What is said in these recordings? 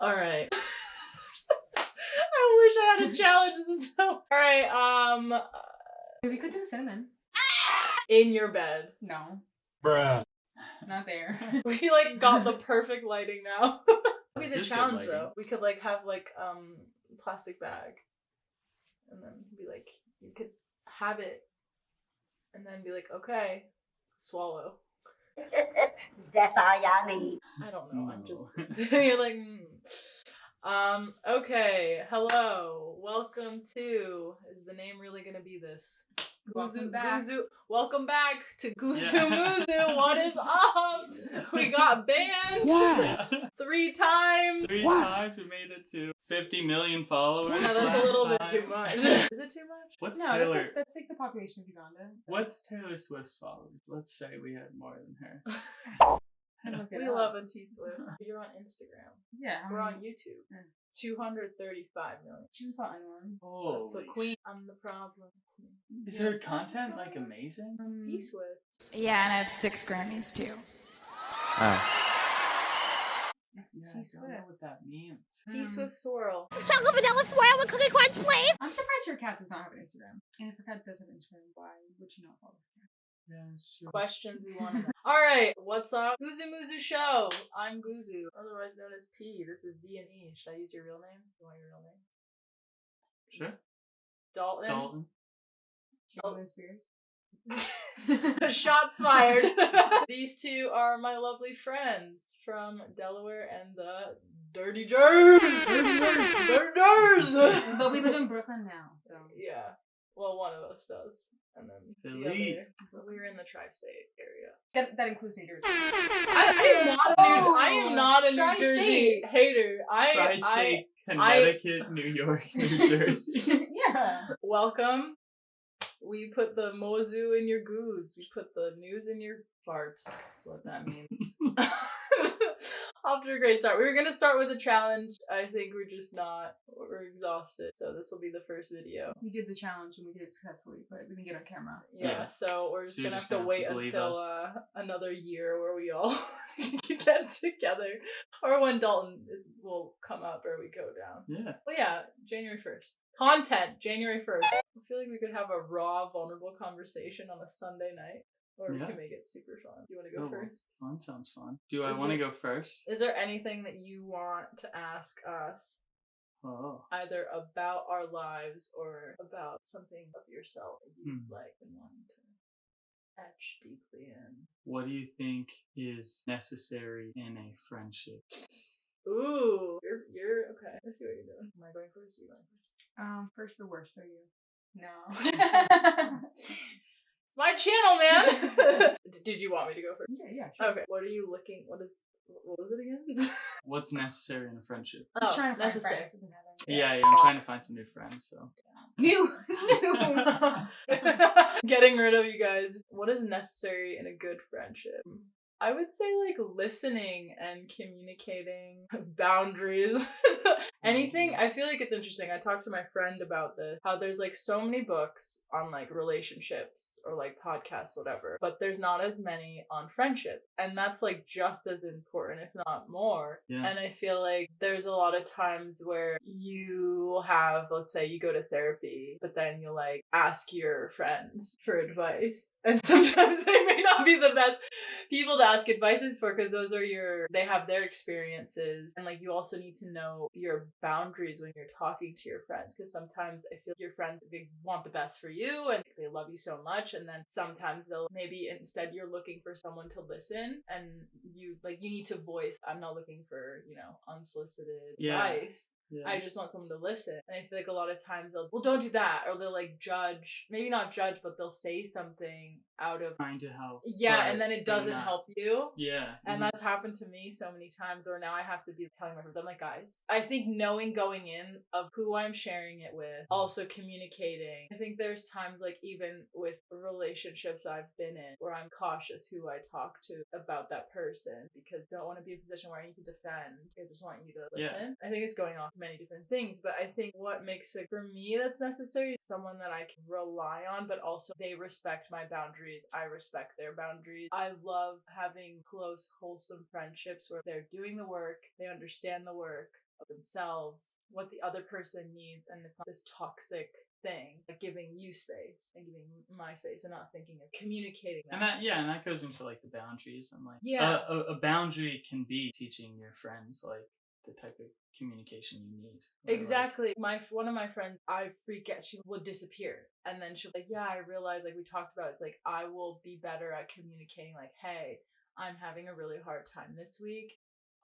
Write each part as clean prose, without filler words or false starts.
All right. I wish I had a challenge. This is so... All right, We could do the cinnamon. in your bed. No. Bruh. Not there. We, like, got the perfect lighting now. It'd be the This is good challenge, lighting. though. We could, like, have, like, plastic bag. And then be like, you could have it. And then be like, okay, swallow. That's all y'all need. I don't know. I'm No. just... You're like... Okay. Hello. Welcome to... Is the name really gonna be this? Welcome back. Welcome back to Guzu Yeah. Muzu. What is up? We got banned Why? 3 times. Three times we made it to 50 million followers. No, that's last a little bit time. too much. Is it too much? What's No, Taylor? that's like the population of Uganda. So. What's Taylor Swift's followers? Let's say we had more than her. Look it We up. love a T-Swift. You're on Instagram. Yeah. We're on YouTube. Yeah. 235 million. She's a fun one. Holy So Queen, I'm the problem. It's me. Is her content like amazing? It's T-Swift. Yeah, and I have 6 Grammys too. It's Yeah, I don't T-Swift. know what that means. T-Swift swirl. Chocolate vanilla swirl with cookie crunch, please. I'm surprised your cat does not have an Instagram. And if your cat does have an Instagram, why would you not follow her? Yeah, sure. Questions we want to know. Alright, what's up? Guzu Muzu Show. I'm Guzu, otherwise known as T. This is D and E. Should I use your real name? Do you want your real name? Sure. Dalton. Dalton. Jalen Spears. Shots fired. These two are my lovely friends from Delaware and the Dirty Jersey. Dirty Jersey. But we live in Brooklyn now, so. Yeah. Well, one of us does. And then the Philly. other. But we were in the tri-state area. That includes New Jersey. I am not a New Tri-state. Jersey hater. Tri-State, Connecticut, New York, New Jersey. Yeah. Welcome. We put the mozu in your goose. We put the news in your farts. That's what that means. Off to a great start. We were gonna start with a challenge. I think we're exhausted. So this will be the first video. We did the challenge and we did it successfully, but we didn't get on camera. So. Yeah, so we're just So you're gonna just have to gonna wait have to believe until us. another year where we all get together. Or when Dalton will come up or we go down. Yeah. Well, yeah, January 1st. Content, January 1st. I feel like we could have a raw, vulnerable conversation on a Sunday night. Or we Yeah. can make it super fun. Do you want to go Oh, well, first? fun sounds fun. Do I Is want to it- go first? Is there anything that you want to ask us, Oh. either about our lives or about something of yourself that you'd like and want to etch deeply in? What do you think is necessary in a friendship? Ooh, you're okay. I see what you're doing. Am I going first? You going first? First the worst are you. No. It's my channel, man. Did you want me to go first? Yeah, sure. Okay. What are you looking? What was it again? What's necessary in a friendship? He's trying to find necessary. friends, doesn't have any. Yeah, I'm trying to find some new friends, so. New. Getting rid of you guys. What is necessary in a good friendship? I would say like listening and communicating, boundaries, anything. I feel like it's interesting. I talked to my friend about this, how there's like so many books on like relationships or like podcasts, whatever, but there's not as many on friendship. And that's like just as important, if not more. Yeah. And I feel like there's a lot of times where you will have, let's say you go to therapy, but then you'll like ask your friends for advice. And sometimes they may not be the best people to ask advices for, because those are they have their experiences. And like you also need to know your boundaries when you're talking to your friends, because sometimes I feel your friends, they want the best for you and they love you so much, and then sometimes they'll maybe instead you're looking for someone to listen, and you need to voice, I'm not looking for unsolicited advice. Yeah. I just want someone to listen. And I feel like a lot of times well, don't do that. Or they'll like judge, maybe not judge, but they'll say something out of Trying to help. yeah, but and then it they're doesn't not. help you. Yeah. And that's happened to me so many times, or now I have to be telling my friends, I'm like, guys, I think knowing going in of who I'm sharing it with, also communicating. I think there's times like even with relationships I've been in where I'm cautious who I talk to about that person, because I don't want to be in a position where I need to defend. I just want you to listen. I think it's going off many different things, but I think what makes it for me that's necessary is someone that I can rely on, but also they respect my boundaries. I respect their boundaries. I love having close, wholesome friendships where they're doing the work, they understand the work, of themselves, what the other person needs, and it's not this toxic thing, like giving you space and giving my space and not thinking of communicating that. And that goes into like the boundaries and like Yeah. a boundary can be teaching your friends like the type of communication you need. Exactly. One of my friends, I freak out. She would disappear, and then she'll like, yeah, I realized, like we talked about, it's like I will be better at communicating. Like, hey, I'm having a really hard time this week.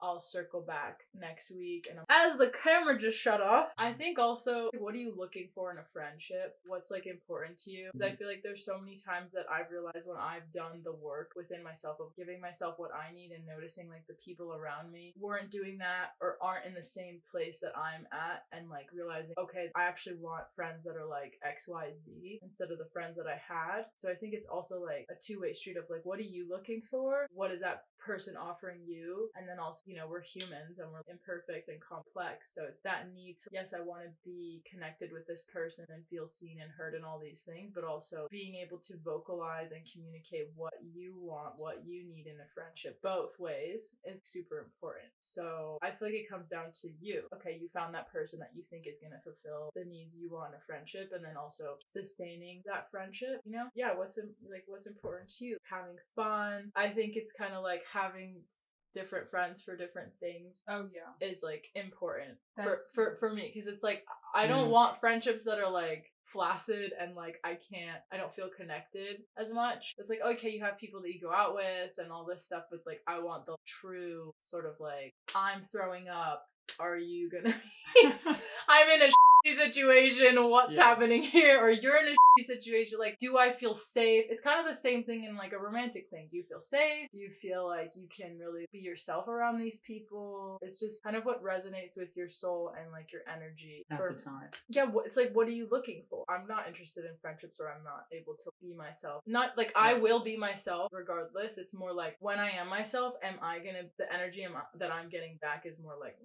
I'll circle back next week. And as the camera just shut off, I think also, what are you looking for in a friendship? What's like important to you? Because I feel like there's so many times that I've realized when I've done the work within myself of giving myself what I need and noticing like the people around me weren't doing that or aren't in the same place that I'm at, and like realizing, okay, I actually want friends that are like XYZ instead of the friends that I had. So I think it's also like a two-way street of like, what are you looking for? What is that person offering you? And then also, you know, we're humans and we're imperfect and complex, so it's that need to, yes, I want to be connected with this person and feel seen and heard and all these things, but also being able to vocalize and communicate what you want, what you need in a friendship, both ways, is super important. So I feel like it comes down to you. Okay, you found that person that you think is going to fulfill the needs you want in a friendship, and then also sustaining that friendship, you know? Yeah, what's important to you? Having fun. I think it's kind of like having different friends for different things is like important for me, because it's like I don't want friendships that are like flaccid and like I don't feel connected as much. It's like, okay, you have people that you go out with and all this stuff, but like I want the true sort of like, I'm throwing up, are you gonna I'm in a situation, what's happening here, or you're in a situation, like, do I feel safe? It's kind of the same thing in like a romantic thing. Do you feel safe? Do you feel like you can really be yourself around these people? It's just kind of what resonates with your soul and like your energy at the time. Yeah, it's like, what are you looking for? I'm not interested in friendships where I'm not able to be myself. Not like I will be myself regardless. It's more like, when I am myself, the energy that I'm getting back is more like,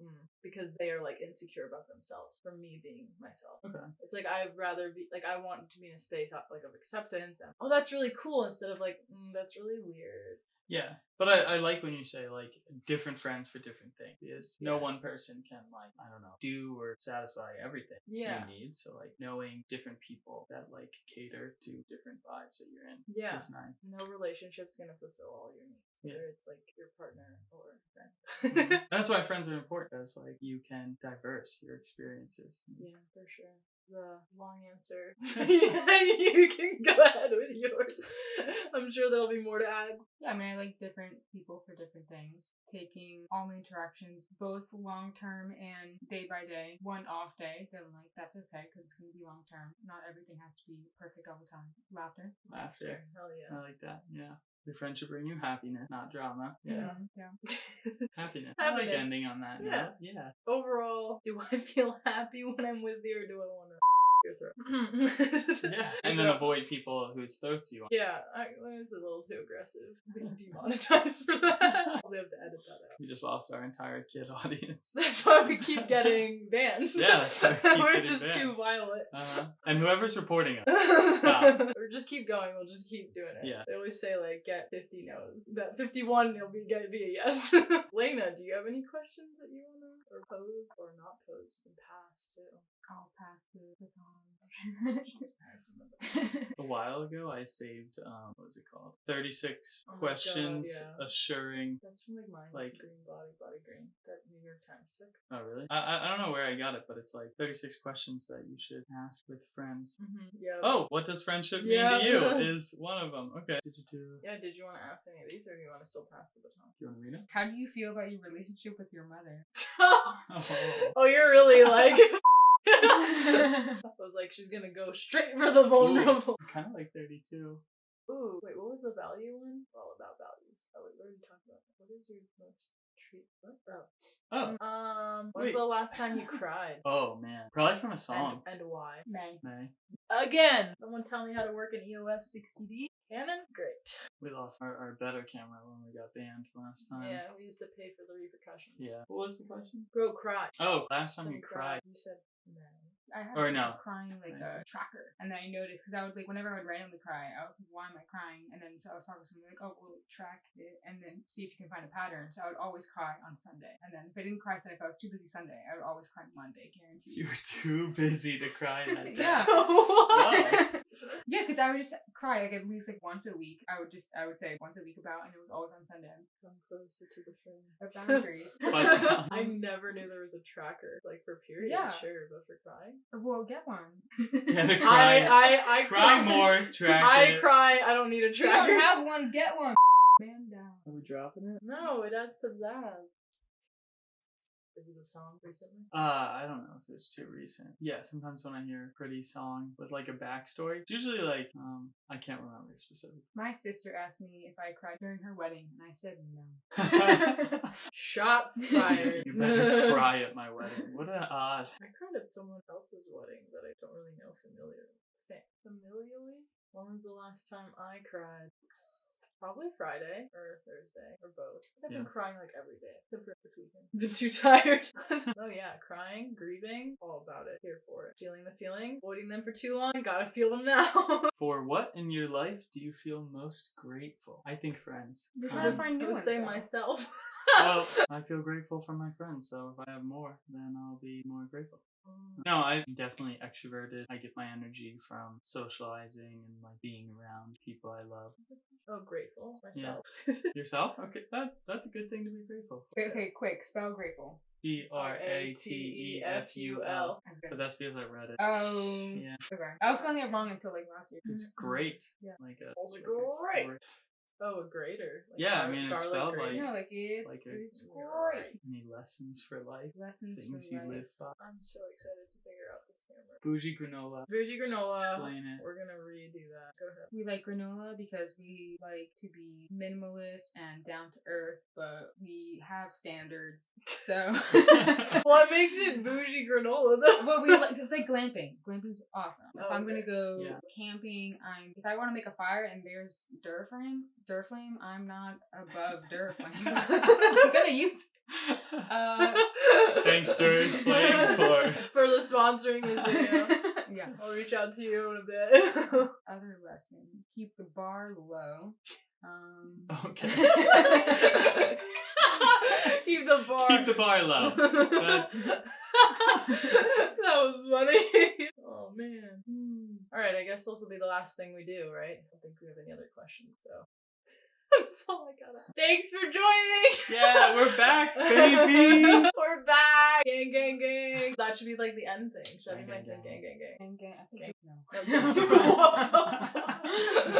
because they are like insecure about themselves for me being myself. Okay. It's like, I'd rather be like, I want to be in a space like of acceptance and, oh, that's really cool, instead of like, that's really weird. Yeah, but I like when you say like different friends for different things, because no one person can like, I don't know, do or satisfy everything you need. So like knowing different people that like cater to different vibes that you're in is nice. No relationship's gonna fulfill all your needs. Whether it's like your partner or friend. That's why friends are important, because like you can diverse your experiences. Yeah, for sure. The long answer. You can go ahead with yours. I'm sure there'll be more to add. Yeah, I mean, I like different people for different things. Taking all my interactions, both long term and day by day. One off day, then like that's okay, because it's gonna be long term. Not everything has to be perfect all the time. Laughter. Hell yeah. I like that. Yeah. Your friend should bring you happiness, not drama. Yeah. Happiness. I like ending on that note. Yeah. Overall, do I feel happy when I'm with you, or do I want to your throat? And then avoid people whose throats you want. Yeah, it's a little too aggressive. Being demonetized for that. We have to edit that out. We just lost our entire kid audience. That's why we keep getting banned. Yeah, that's why we keep we're getting just banned. too violent. And whoever's reporting us, stop. Or just keep going. We'll just keep doing it. Yeah. They always say like, get 50 no's. That 51 it'll be a yes. Lena, do you have any questions that you wanna pose or not pose? You can pass too. I'll pass the baton. A while ago, I saved, what was it called? 36 questions assuring. That's from like mine. Like, green body green. That New York Times stick. Oh, really? I don't know where I got it, but it's like 36 questions that you should ask with friends. Yeah. Oh, what does friendship mean to you? Is one of them. Okay. Did you want to ask any of these, or do you want to still pass the baton? Do you want to read it? How do you feel about your relationship with your mother? Oh, you're really like. I was like, she's gonna go straight for the vulnerable. Kind of like 32. Ooh, wait, what was the value one? We're all about values. Oh, wait, what are we talking about? What is your most treat? What? When's the last time you cried? Oh man, probably from a song. And why? May. Again, someone tell me how to work an EOS 60D. Canon? Great. We lost our better camera when we got banned last time. Yeah, we had to pay for the repercussions. Yeah. What was the question? Bro, cry. Oh, last time you cried. You said no. I had Or no. a crying like a tracker, and then I noticed because I would like whenever I would randomly cry, I was like, "Why am I crying?" And then so I was talking to someone like, "Oh, well, track it, and then see if you can find a pattern." So I would always cry on Sunday, and then if I didn't cry Sunday, if I was too busy Sunday, I would always cry Monday, guaranteed. You were too busy to cry that day. Yeah. Wow. Yeah, because I would just cry like at least like once a week. I would say once a week about, and it was always on Sunday. Come closer to the frame. The boundaries. But, I never knew there was a tracker, like for periods, Yeah. sure, but for crying. Well, get one. Yeah, the cry. I Cry more, track I it. cry. I don't need a If you tracker. don't have one, get one. Man down. Are we dropping it? No, it adds pizzazz. It was a song recently. I don't know if it's too recent. Yeah, sometimes when I hear a pretty song with like a backstory, it's usually like, I can't remember specifically. My sister asked me if I cried during her wedding, and I said no. Shots fired. You better cry at my wedding. What an odd. I cried at someone else's wedding that I don't really know familiarly. When was the last time I cried? Probably Friday or Thursday or both. I've been crying like every day except for this weekend. Been too tired. Oh yeah, crying, grieving, all about it. Here for it. Feeling the feeling, avoiding them for too long, gotta feel them now. For what in your life do you feel most grateful? I think friends. You're trying to find new I would ones. say though. myself. Well, I feel grateful for my friends, so if I have more, then I'll be more grateful. No, I'm definitely extroverted. I get my energy from socializing and like being around people I love. Oh, grateful. Myself. Yourself? Okay, that's a good thing to be grateful for. Okay, quick. Spell grateful. GRATEFUL. Okay. But that's because I read it. Oh. Yeah. Okay. I was spelling it wrong until like last year. It's great. Yeah. Like a, Also like great. a Oh, a grater. Like Yeah, I mean, it's garlic spelled grater. No, like it's great. Any lessons for life? Lessons Things for you life. live by. I'm so excited to figure out this camera. Bougie granola. Bougie granola. Explain it. We're gonna redo that. Go ahead. We like granola because we like to be minimalist and down to earth, but we have standards. So, What makes it bougie granola though? well, we like it's like glamping. Glamping's awesome. If Oh, I'm gonna okay. go Yeah. camping, if I want to make a fire and there's duraflame, I'm not above duraflame. I'm gonna use. Thanks, Duraflame, for the sponsoring this video. Yeah. I'll reach out to you in a bit. Other lessons: keep the bar low. Okay. Keep the bar. Keep the bar low. That's... That was funny. Oh man. Alright, I guess this will be the last thing we do, right? I don't think we have any other questions, so. That's all I got. Thanks for joining! Yeah, we're back, baby! We're back! Gang, gang, gang. That should be like the end thing. Should I be Gang, my gang, gang, gang, gang? And I think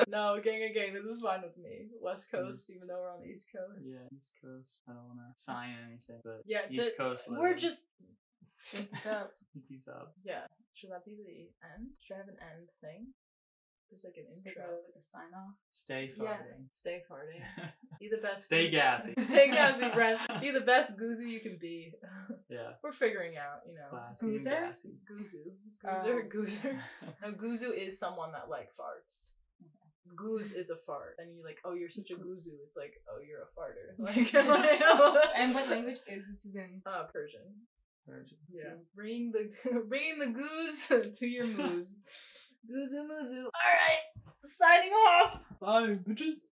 No, gang, gang, gang. This is fine with me. West Coast, even though we're on the East Coast. Yeah, East Coast. I don't want to sign anything, but Yeah, East Coast. we're living. just. Pinkies up. Pinkies up. Yeah. Should that be the end? Should I have an end thing? There's like an Like intro. a sign off. Stay Yeah. farting. Stay farting. Be the best. Stay gassy. Stay gassy, Brent. Be the best guzu you can be. Yeah. We're figuring out, you know. Classy and Goozer? gassy. Guzu. Oh. Guzer. No, guzu is someone that like farts. Goose is a fart. And you're like, oh, you're such a guzu. It's like, oh, you're a farter. Like, And what language is this in? Persian. Virgin. Yeah. Bring the goose to your moose. Guzu muzu. Alright. Signing off. Bye, bitches.